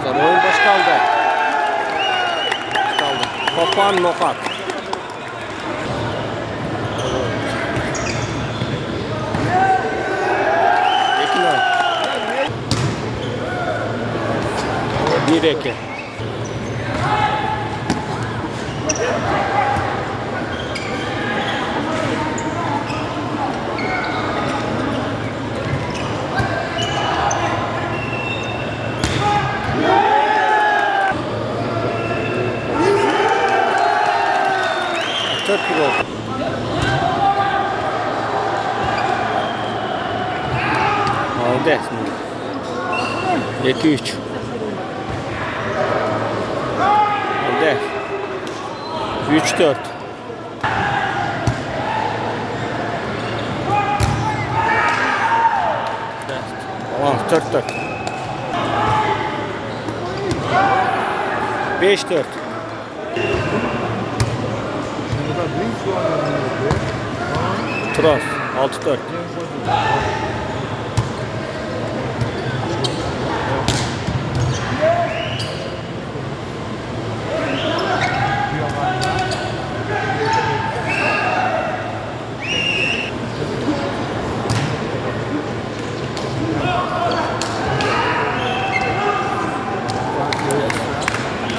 arkadaşlar. Oyun boş kaldı. Kopan nokat. Ekin oyun. 1-2. Çok iyi oldu. Aldı şimdi. 2-3. Aldı. 3-4. Tamam 4-4. 5-4. Tros 6-4.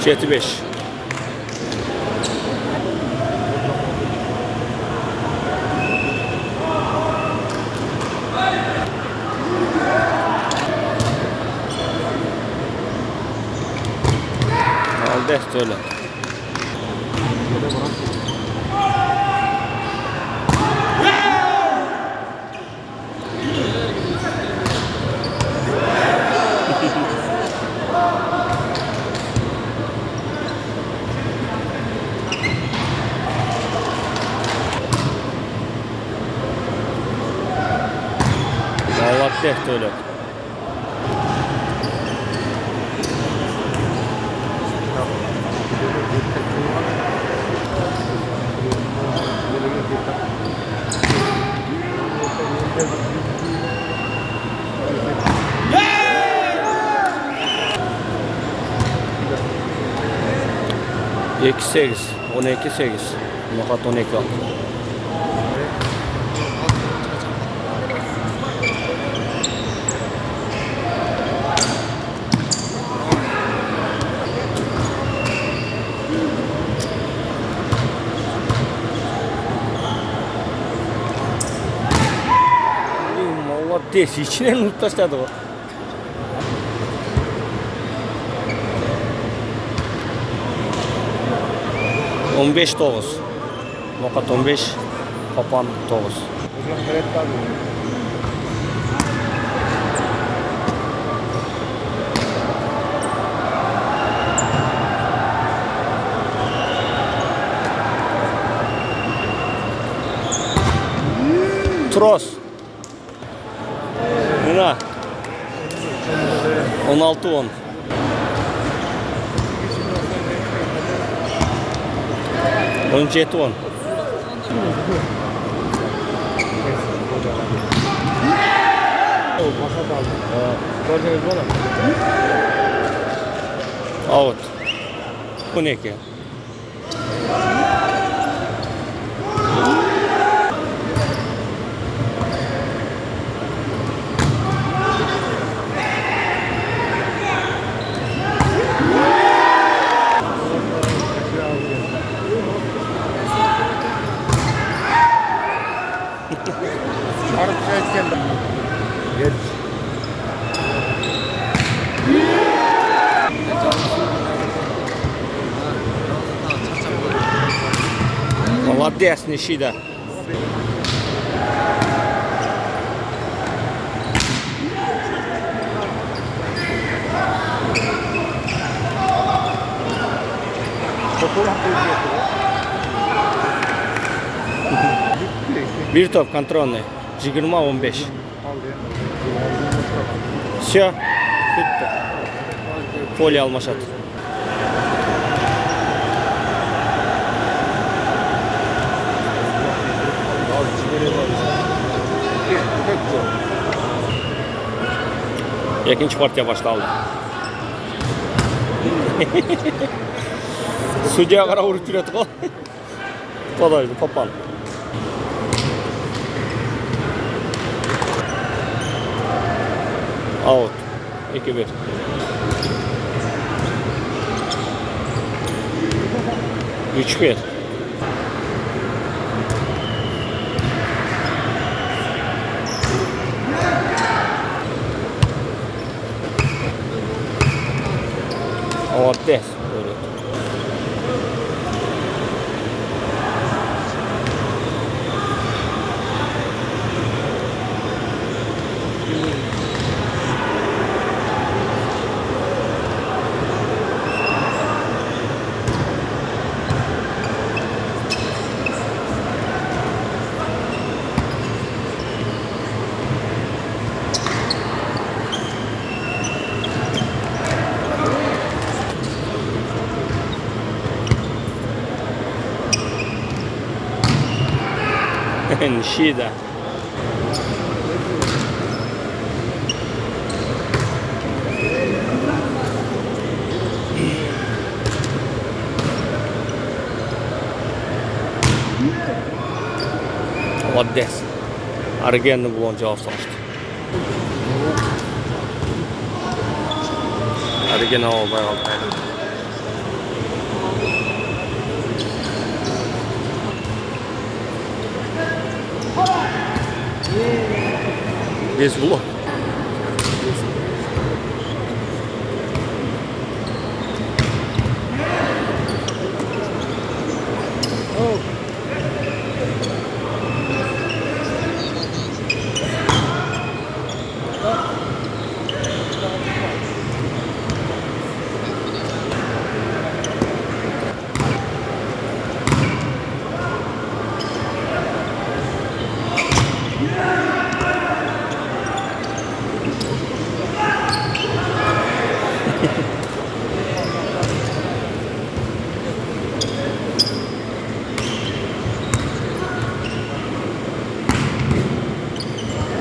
Çeti 5. Aldı öyle. Aldı öyle. Yeah! 2-8, 12-8. Nokat 12 aldı. Des içine nut taşladı o. $15. Nokat 15, kapan 9. Tros. Buna 16-10. Önce 10. Out. Bu ne ki? Молодец, Нишида. Bir top kontrolный. 20-15. Все. Поле Алмашат. İkinci partiya başlandı. Судья қарап ұрып жүреді ғой. Подайды, папан. Аут. 2-1. Üç bir. Avantes. Böyle. Nishida. Avantes. Argenni bulan cevap so'rashdi. Argenni olmay qoldi. Bezbulok.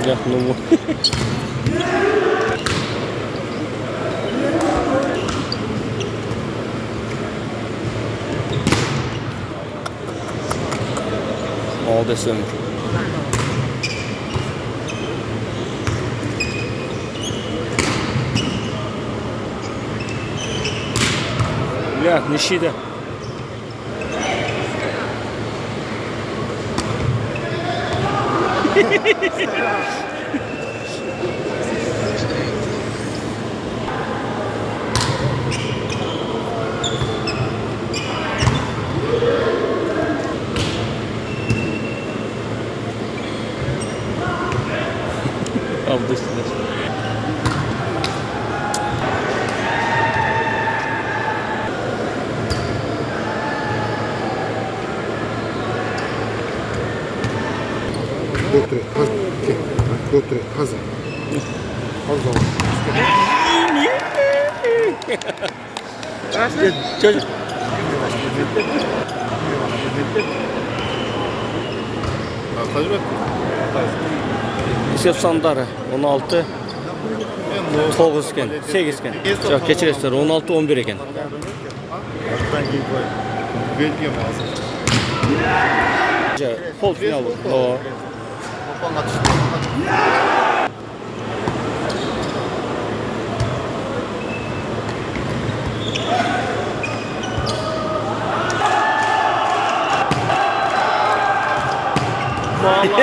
Ya, ну. Oldu sen. Ya, Nishida. Aldı üstüne. Götür, hazır. Hazır. Çocuk. Esep sanları 16 9 ekan, 8 ekan. Yo'q, kechirasizlar, 16 11 ekan. Pol final.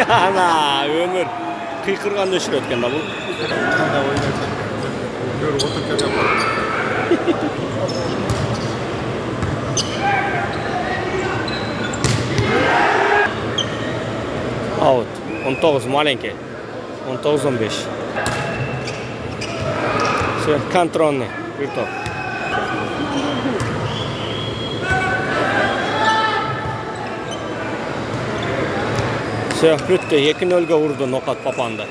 Ana, ömür qiyqirganda o'shirayotganda bu. Out. 19 маленький. 19-15. Все, контрольный. Virtual. Все, bitti. 2-0 ga urdi noqat Papanda.